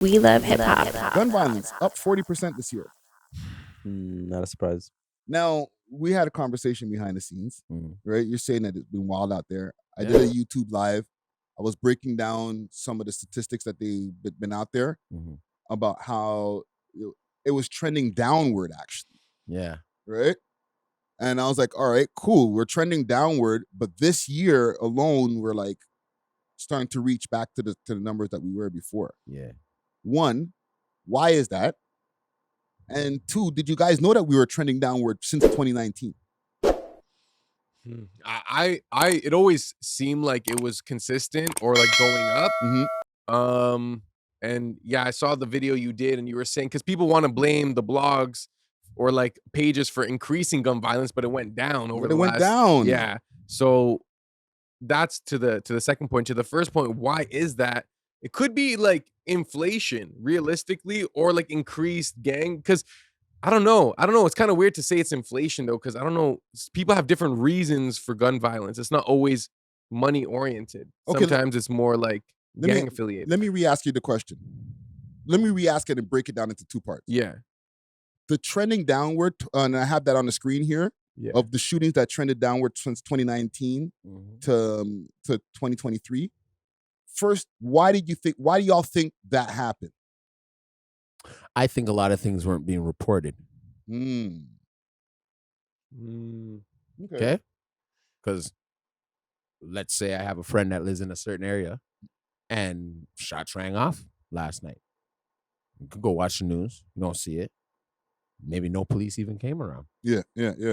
We love hip hop. Gun violence up 40% this year. Not a surprise. Now, we had a conversation behind the scenes, right? You're saying that it's been wild out there. I did a YouTube live. I was breaking down some of the statistics that they've been out there about how it was trending downward, actually. Yeah. Right? And I was like, all right, cool. We're trending downward, but this year alone, we're like starting to reach back to the numbers that we were before. Yeah. One, why is that? And two, did you guys know that we were trending downward since 2019? It always seemed like it was consistent or like going up. And yeah, I saw the video you did, and you were saying because people want to blame the blogs or like pages for increasing gun violence, but it went down over the last. It went down. Yeah. So that's to the second point. To the first point, why is that? It could be like inflation, realistically, or like increased gang. Because I don't know. It's kind of weird to say it's inflation though, because I don't know. People have different reasons for gun violence. It's not always money oriented. Okay, sometimes it's more like gang affiliated. Let me re-ask you the question. Let me re-ask it and break it down into two parts. Yeah. The trending downward, and I have that on the screen here, of the shootings that trended downward since 2019 to 2023. First, why do y'all think that happened? I think a lot of things weren't being reported. Okay. Because let's say I have a friend that lives in a certain area and shots rang off last night. You could go watch the news. You don't see it. Maybe no police even came around. Yeah.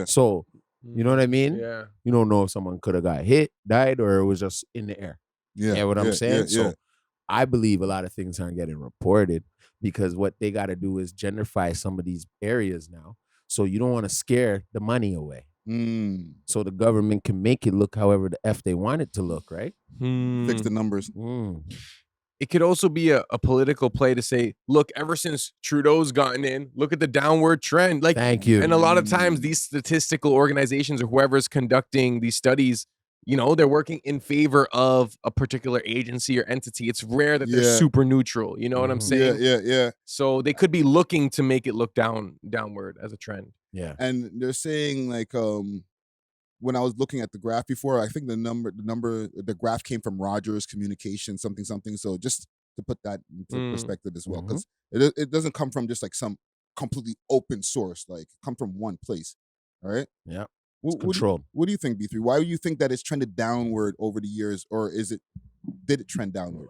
So, you know what I mean? Yeah. You don't know if someone could have got hit, died, or it was just in the air. Yeah. You know what I'm saying? Yeah. So I believe a lot of things aren't getting reported because what they got to do is gentrify some of these areas now. So you don't want to scare the money away. So the government can make it look however the F they want it to look, right? Fix the numbers. It could also be a political play to say, look, ever since Trudeau's gotten in, look at the downward trend. Like, thank you. And a lot of times these statistical organizations or whoever's conducting these studies, you know, they're working in favor of a particular agency or entity. It's rare that they're super neutral. You know what I'm saying? Yeah. So they could be looking to make it look downward as a trend. Yeah. And they're saying like, when I was looking at the graph before, I think the graph came from Rogers Communication, something. So just to put that into perspective as well, because it doesn't come from just like some completely open source, like come from one place. All right. Yeah. Controlled. What do you think, B3? Why do you think that it's trended downward over the years, or did it trend downward?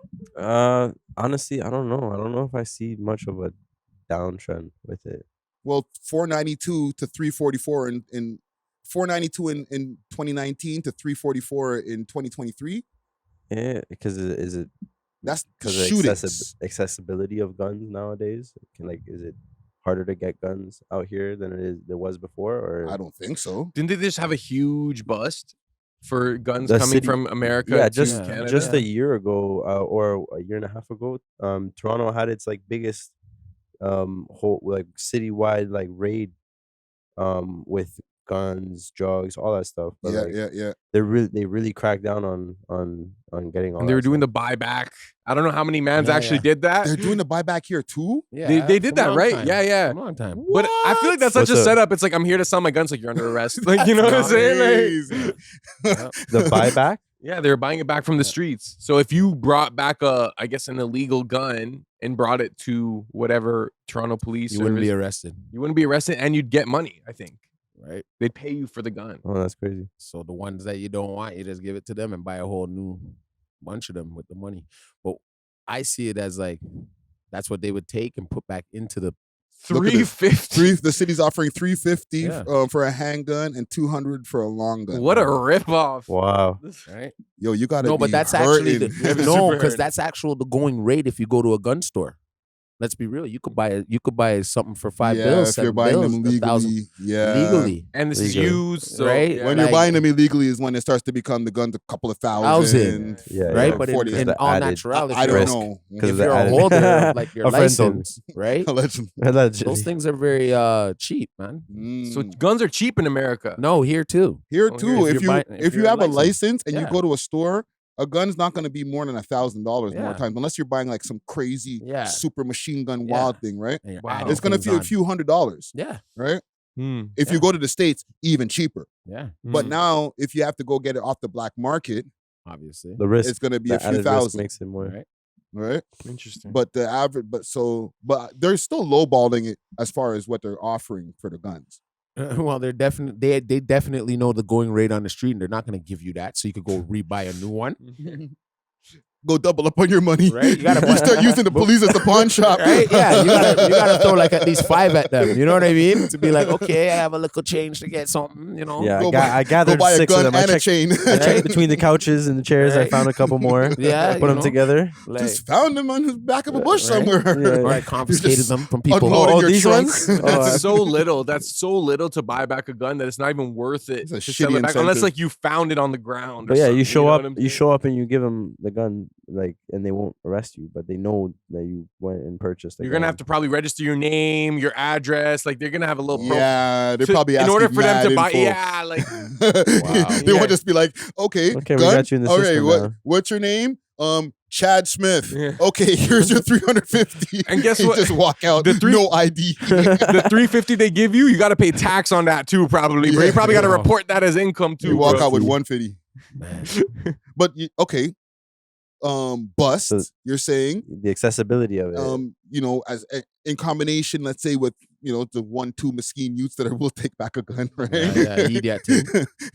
Honestly, I don't know. I don't know if I see much of a downtrend with it. Well, 492 to 344 in 492 in 2019 to 344 in 2023. Yeah, because is it that's because of accessibility of guns nowadays? Is it harder to get guns out here than there was before? Or I don't think so. Didn't they just have a huge bust for guns coming from America to Canada? Just a year ago or a year and a half ago, Toronto had its like biggest whole like citywide like raid with guns, drugs, all that stuff. But yeah. They really cracked down on getting all. And they were doing the buyback. I don't know how many mans actually did that. They're doing the buyback here too. Yeah, they did that, right? Time. Yeah. A long time. But I feel like that's such a setup. It's like, I'm here to sell my guns. Like, you're under arrest. Like, you know what I'm saying? Like, the buyback. Yeah, they were buying it back from the streets. So if you brought back an illegal gun and brought it to whatever Toronto police, you wouldn't be arrested. You wouldn't be arrested, and you'd get money, I think. Right? They'd pay you for the gun. Oh, that's crazy. So the ones that you don't want, you just give it to them and buy a whole new bunch of them with the money. But I see it as like that's what they would take and put back into the $350. The city's offering $350 for a handgun and $200 for a long gun. What a ripoff! Wow. Right? Yo, you gotta but that's actually because that's actual the going rate if you go to a gun store. Let's be real. You could buy something for $5 if you're buying them legally. Legally. And this is used, so, right? Yeah. When you're buying them illegally is when it starts to become the gun's a couple of thousand. Right? But in all naturality, I don't know. If you're a holder of like your license, right? Allegedly. Those things are very cheap, man. So guns are cheap in America. No, here too. If you have a license and you go to a store a gun's not going to be more than $1,000 more Yeah. times, unless you're buying like some crazy Yeah. super machine gun Yeah. wild thing, right? And you're Wow. adding It's going to things be a on. few $100s, Yeah. right? If Yeah. you go to the States, even cheaper. Yeah. But now, if you have to go get it off the black market, Obviously. The risk, it's going to be the a few added risk thousand, makes it more. Right. right? Interesting. But the average, but they're still lowballing it as far as what they're offering for the guns. Well, they're definitely they definitely know the going rate on the street, and they're not going to give you that, so you could go rebuy a new one. Go double up on your money. Right? You gotta start using the police as the pawn shop. Right? Yeah, you gotta throw like at least 5 at them. You know what I mean? To be like, okay, I have a little change to get something. You know? Yeah, I gathered buy a 6 gun of them. and a chain. I checked between the couches and the chairs. I Right. found a couple more. Yeah, Put them together. Like, Just found them on the back of a bush Right. somewhere. Yeah. or I confiscated Just them from people. unloading Oh, your these trunk. ones? That's so little. That's so little to buy back a gun that it's not even worth it It's a to sell shitty it back, unless incentive. like you found it on the ground. Or But yeah, something, you show know up. what I'm You saying? show up and you give them the gun, like, and they won't arrest you, but they know that you went and purchased. You're gonna have to probably register your name, your address. Like they're gonna have a little Yeah, they're probably in asking order for them mad to buy. info. Yeah, like They Yeah. won't just be like, okay, Okay, we gun? got you in the Okay, system now. what's your name? Chad Smith. Yeah. Okay, here's your 350. And guess You what? just walk out. No ID. the 350 they give you, you got to pay tax on that too, probably. Bro, you probably got to Yeah. report that as income too. You walk bro. out with 150. Man. But okay, bust. So- You're saying, The accessibility of it. you know, in combination, let's say with the 1-2 mesquite youths that will take back a gun, right? Yeah, idiot too.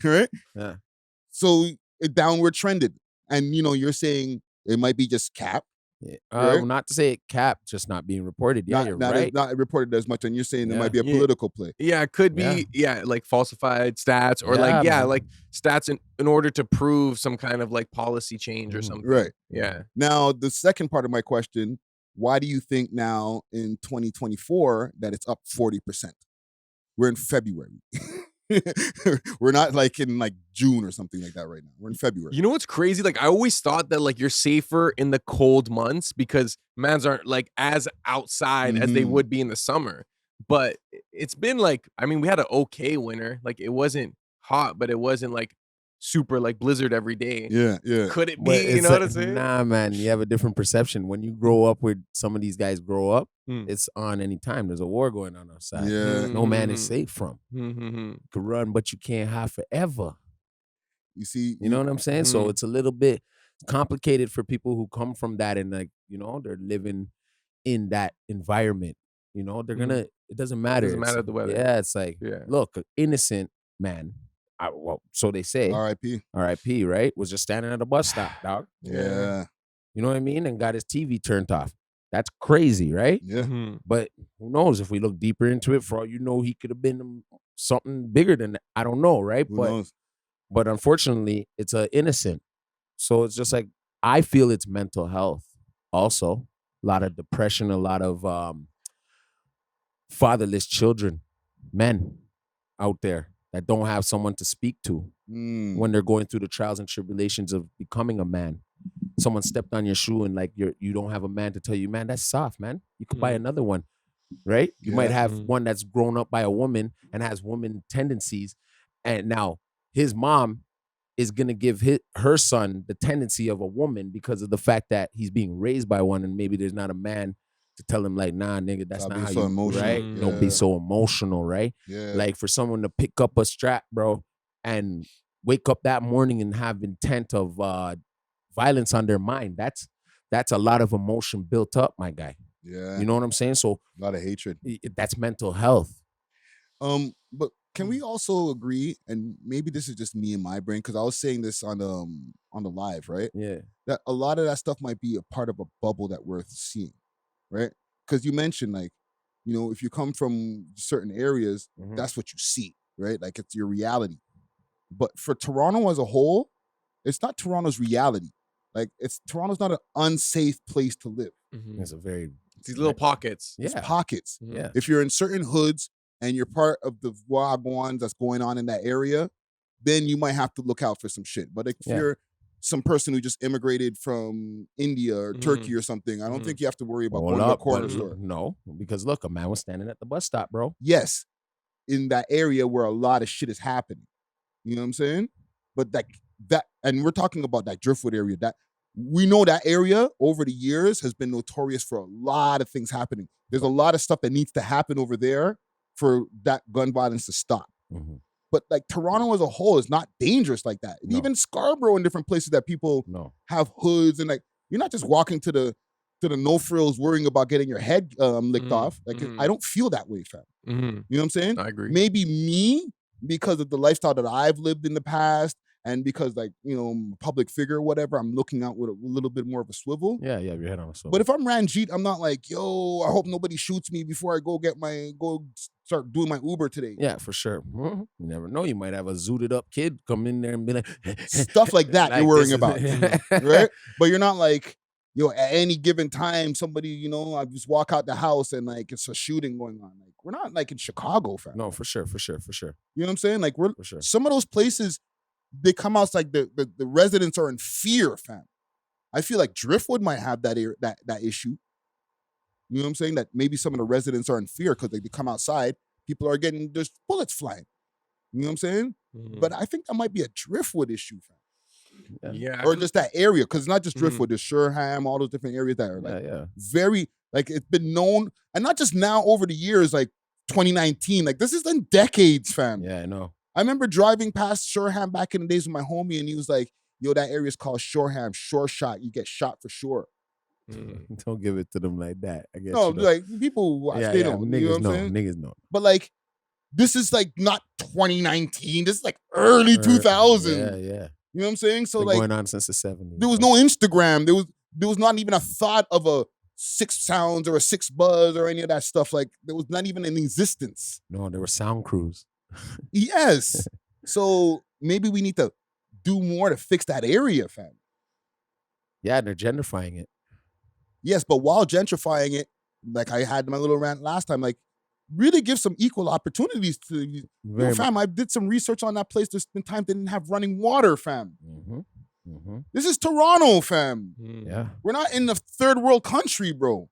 Right? Yeah. So it downward trended, and you're saying it might be just cap. Yeah. Right? Not to say it capped, just not being reported. Yeah, you're right. Not reported as much, and you're saying it Yeah. might be a Yeah. political play. Yeah, it could be. Yeah. Like falsified stats or Yeah, man. like stats in order to prove some kind of like policy change or something. Right. Yeah. Now, the second part of my question: why do you think now in 2024 that it's up 40%? We're in February. We're not like in like June or something like that right now. We're in February. You know what's crazy? Like I always thought that like you're safer in the cold months because mans aren't like as outside as they Mhm. would be in the summer. But it's been like, I mean, we had an okay winter. Like it wasn't hot, but it wasn't like super like blizzard every day. Yeah, yeah. Could it But be? You it's know what I'm saying? Nah, man, you have a different perception. When you grow up where some of these guys grow up, Mm. it's on any time. There's a war going on outside. Yeah. No man is Mhm. safe from. Mhm. You can run, but you can't hide forever. You see, You know what I'm saying? So Mm. it's a little bit complicated for people who come from that and like, they're living in that environment. They're gonna, it doesn't matter. Doesn't matter It's- the weather. Yeah, it's like, Yeah. look, an innocent man, so they say, R.I.P. RIP, right? Was just standing at a bus stop, dog. Yeah, You know what I mean? And got his TV turned off. That's crazy, right? yeah. Mhm. But who knows? If we look deeper into it, for all you know, he could have been something bigger than that. I don't know, right? Who knows? But unfortunately, it's a innocent. So it's just like I feel it's mental health. Also, a lot of depression, a lot of fatherless children, men out there that don't have someone to speak to Mm. when they're going through the trials and tribulations of becoming a man. Someone stepped on your shoe and like you don't have a man to tell you, man, that's soft, man. You could buy another one, right? You might Yeah. have Mhm. one that's grown up by a woman and has woman tendencies, and now his mom is gonna give her son the tendency of a woman because of the fact that he's being raised by one, and maybe there's not a man to tell him like, nah, nigga, that's Stop not being how so you emotional. right. Mm. Don't Yeah. be so emotional, right? Yeah. Like for someone to pick up a strap, bro, and wake up that morning and have intent of violence on their mind. That's a lot of emotion built up, my guy. yeah. You know what I'm saying? So a lot of hatred. that's mental health. But can we also agree, and maybe this is just me and my brain, because I was saying this on the live, right? Yeah. That a lot of that stuff might be a part of a bubble that we're seeing, right? Because you mentioned like, if you come from certain areas, Mhm. that's what you see, right? Like it's your reality. But for Toronto as a whole, it's not Toronto's reality. Like Toronto's not an unsafe place to live. Mhm. It's a very These little pockets. It's yeah. pockets. Mhm. Yeah. If you're in certain hoods and you're part of the wagons that's going on in that area, then you might have to look out for some shit. But if Yeah. you're some person who just immigrated from India or Turkey or something, I don't Mhm. think you have to worry about Hold going to a up, corner but store. no, because look, a man was standing at the bus stop, bro. Yes, in that area where a lot of shit is happening. You know what I'm saying? But like that, and we're talking about that Driftwood area, that we know that area over the years has been notorious for a lot of things happening. There's a lot of stuff that needs to happen over there for that gun violence to stop. Mm-hmm. But like Toronto as a whole is not dangerous like that. No. Even Scarborough and different places that people have hoods, and like you're not just walking to the no frills worrying about getting your head licked off. Like I don't feel that way, fam. You know what I'm saying? I agree. Maybe me, because of the lifestyle that I've lived in the past, and because like, you know, I'm a public figure or whatever, I'm looking out with a little bit more of a swivel. Yeah, your head on a swivel. But if I'm Ranjit, I'm not like, yo, I hope nobody shoots me before I go start doing my Uber today. Yeah, for sure. You never know. You might have a zooted up kid come in there and be like, stuff like that you're worrying about, right? But you're not like, yo, at any given time, somebody, you know, I just walk out the house and like it's a shooting going on. Like we're not like in Chicago, fam. No, for sure. You know what I'm saying? Like For sure. Some of those places, they come out like the residents are in fear, fam. I feel like Driftwood might have that issue. You know what I'm saying? That maybe some of the residents are in fear because like, they come outside, people are getting, there's bullets flying. You know what I'm saying? But I think that might be a Driftwood issue, fam. Yeah. Or just that area, because it's not just Driftwood, there's Sherham, all those different areas that are like very, like it's been known, and not just now over the years, like 2019, like this is in decades, fam. Yeah, I know. I remember driving past Sherham back in the days with my homie, and he was like, yo, that area is called Shoreham, sure shot, you get shot for sure. Don't give it to them like that. I guess. No, like people watch, they don't. Niggas you know what I'm know. saying? Niggas know. But like, this is like not 2019. This is like early 2000. Yeah. You know what I'm saying? So been like, going on since the 70s. there was no Instagram. There was not even a thought of a 6 sounds or a 6 buzz or any of that stuff. Like there was not even in existence. No, there were sound crews. Yes. So maybe we need to do more to fix that area, fam. Yeah, they're gentrifying it. Yes, but while gentrifying it, like I had my little rant last time, like really give some equal opportunities to fam. I did some research on that place. There's been times they didn't have running water, fam. This is Toronto, fam. Yeah. We're not in the third world country, bro.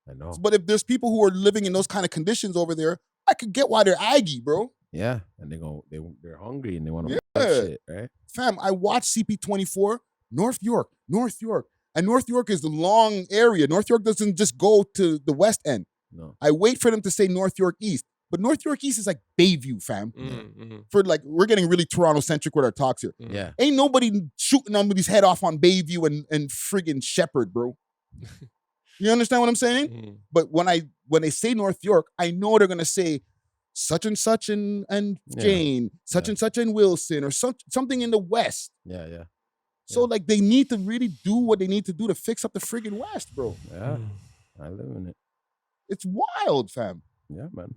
I know. But if there's people who are living in those kind of conditions over there, I could get why they're aggy, bro. Yeah, and they're hungry and they want to shit, right? Fam, I watched CP24, North York. And North York is the long area. North York doesn't just go to the west end. No. I wait for them to say North York East. But North York East is like Bayview, fam. For like, we're getting really Toronto-centric with our talks here. Yeah. Ain't nobody shooting somebody's head off on Bayview and friggin' Shepherd, bro. You understand what I'm saying? But when they say North York, I know they're gonna say such and such and Jane, such and such and Wilson, or something in the West. Yeah. So like they need to really do what they need to do to fix up the friggin' West, bro. Yeah. I live in it. It's wild, fam. Yeah, man.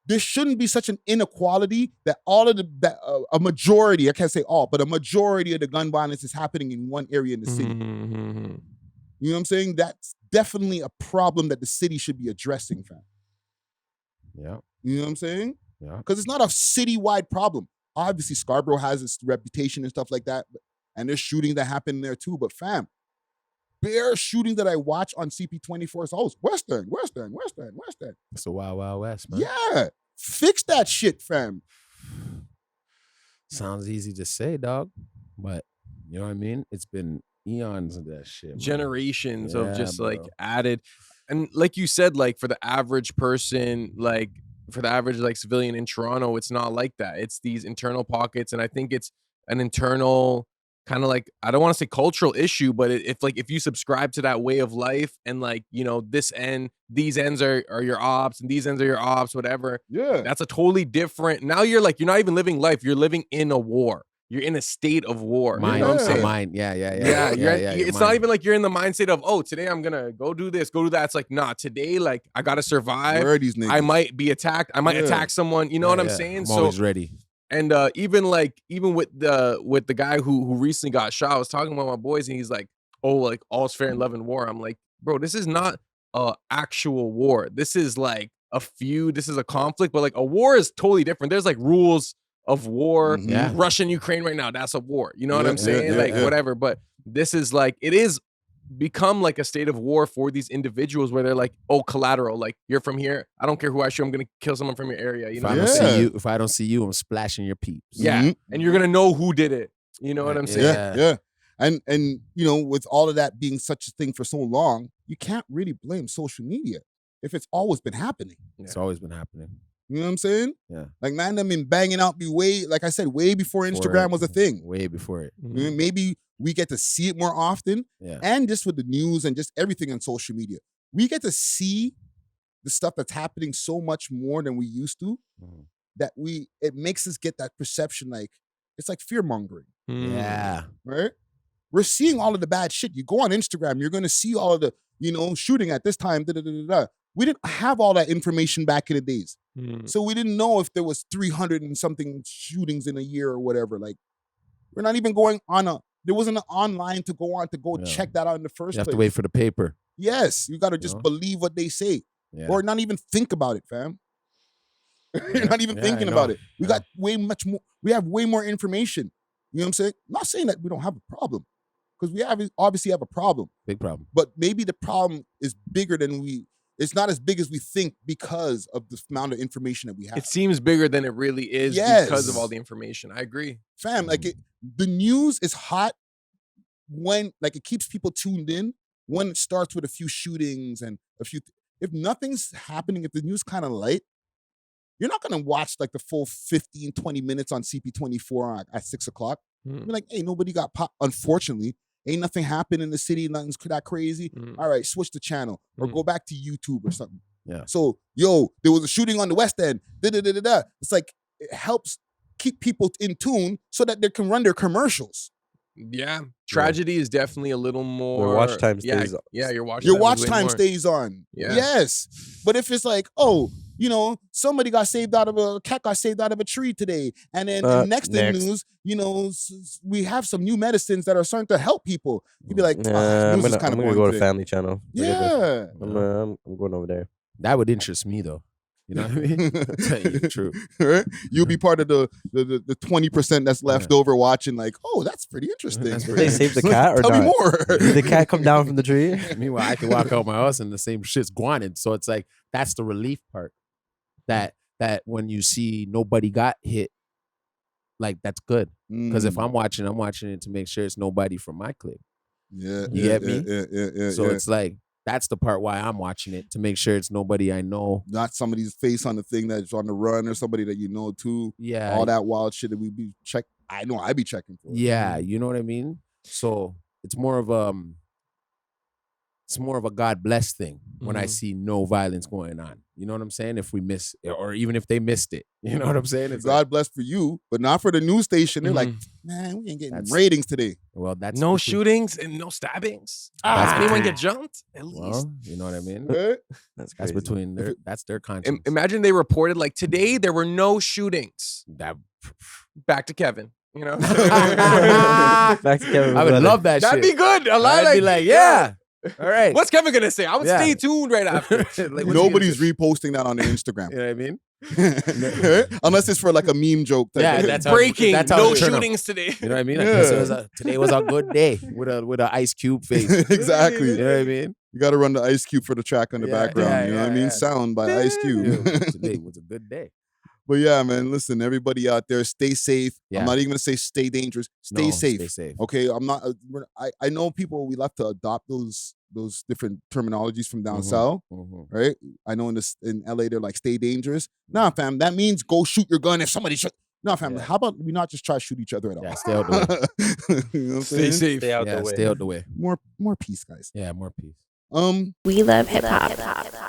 There shouldn't be such an inequality that a majority, I can't say all, but a majority of the gun violence is happening in one area in the city. You know what I'm saying? That's definitely a problem that the city should be addressing, fam. Yeah. You know what I'm saying? Yeah. Because it's not a citywide problem. Obviously, Scarborough has its reputation and stuff like that, and there's shootings that happen there too. But fam, bare shootings that I watch on CP24 is always Western. It's the Wild Wild West, man. Yeah. Fix that shit, fam. Sounds easy to say, dog, but you know what I mean? It's been eons of that shit, man. Generations of just like added. And like you said, like for the average person, like for the average like civilian in Toronto, it's not like that. It's these internal pockets. And I think it's an internal kind of like, I don't want to say cultural issue, but if you subscribe to that way of life and like, you know, these ends are your ops and these ends are your ops, whatever. Yeah. That's a totally different. Now you're not even living life. You're living in a war. You're in a state of war. You know what I'm saying? Yeah. It's not even like you're in the mindset of, oh, today I'm gonna go do this, go do that. It's like, nah, today, like I gotta survive. Where are these niggas? I might be attacked. I might attack someone. You know what I'm saying? I'm always ready. And even with the guy who recently got shot, I was talking about my boys, and he's like, oh, like all's fair in love and war. I'm like, bro, this is not a actual war. This is like a feud. This is a conflict, but like a war is totally different. There's like rules of war. Mm-hmm. Russia and Ukraine right now, that's a war. You know what I'm saying? Whatever. But this is like, it is become like a state of war for these individuals where they're like, oh, collateral, like you're from here. I don't care who I shoot. I'm going to kill someone from your area. You know, if I don't see you, I'm splashing your peeps. Yeah. And you're going to know who did it. You know what I'm saying? Yeah. And you know, with all of that being such a thing for so long, you can't really blame social media if it's always been happening. It's always been happening. You know what I'm saying? Yeah. Like, man, them been banging out like I said, way before Instagram was a thing. Way before it. Maybe we get to see it more often. Yeah. And just with the news and just everything on social media, we get to see the stuff that's happening so much more than we used to that it makes us get that perception, like, it's like fear mongering. Yeah. Right? We're seeing all of the bad shit. You go on Instagram, you're going to see all of the, you know, shooting at this time. We didn't have all that information back in the days. So we didn't know if there was 300 and something shootings in a year or whatever. Like, we're not even going on there wasn't an online to go on to go check that out in the first place. You have to wait for the paper. Yes. You got to just believe what they say or not even think about it, fam. You're not even thinking about it. We got way much more. We have way more information. You know what I'm saying? I'm not saying that we don't have a problem, because we obviously have a problem. Big problem. But maybe the problem is bigger than it's not as big as we think because of the amount of information that we have. It seems bigger than it really is because of all the information. I agree. Fam, like the news is hot when, like, it keeps people tuned in when it starts with a few shootings and if nothing's happening, if the news kind of light, you're not going to watch like the full 15, 20 minutes on CP24 at 6 o'clock. You're like, hey, nobody got popped. Unfortunately, ain't nothing happened in the city. Nothing's that crazy. All right, switch the channel or go back to YouTube or something. Yeah. So, there was a shooting on the West End. It's like, it helps keep people in tune so that they can run their commercials. Yeah. Tragedy is definitely a little more. Your watch time stays on. Yeah, your watch time stays on. Yeah. Yes. But if it's like, oh, you know, somebody got saved out of a cat got saved out of a tree today. And then next in news, you know, we have some new medicines that are starting to help people. You'd be like, I'm gonna go to Family Channel. Yeah. I'm going over there. That would interest me though. You know what I mean? Tell you the truth. Right? You'll be part of the 20% that's left over watching, like, oh, that's pretty interesting. Did they save the cat or Tell not? me more. Did the cat come down from the tree? Meanwhile, I can walk out my house and the same shit's going. So it's like, that's the relief part. That when you see nobody got hit, like, that's good. Because if I'm watching it to make sure it's nobody from my clique. Yeah. You get me? Yeah. So it's like, that's the part why I'm watching it, to make sure it's nobody I know. Not somebody's face on the thing that's on the run or somebody that you know too. Yeah. All that wild shit that we be I know I be checking for. Yeah, you know what I mean? So it's more of a God bless thing when I see no violence going on. You know what I'm saying? If we miss, or even if they missed it, you know what I'm saying? It's God bless for you, but not for the news station. They're like, man, we ain't getting ratings today. Well, that's no shootings and no stabbings. Anyone get jumped? At least. Well, you know what I mean? Right? That's between their conscience. Imagine they reported like today there were no shootings. Back to Kevin. You know, back to Kevin. I would love that. That'd shit. be good. I'd be like, yeah. All right. What's Kevin gonna say? I would stay tuned right after. Like, nobody's reposting that on their Instagram. You know what I mean? Unless it's for like a meme joke. That's breaking. No shootings today. You know what I mean? Today was a good day with a Ice Cube face. Exactly. You know what I mean? You got to run the Ice Cube for the track on the background. You know what I mean? Sound by Ice Cube. Today was a good day. But yeah, man, listen, everybody out there, stay safe. Yeah. I'm not even gonna say stay dangerous. Stay safe. Stay safe. Okay, I'm not. I know people. We love to adopt those different terminologies from down south, right? I know in LA they're like stay dangerous. Nah, fam, that means go shoot your gun if somebody shoot. Nah, fam, how about we not just try to shoot each other at all? Yeah, stay out the way. You know what I'm Stay saying? safe. Stay out the way. Stay out the way. More peace, guys. Yeah, more peace. We love hip hop.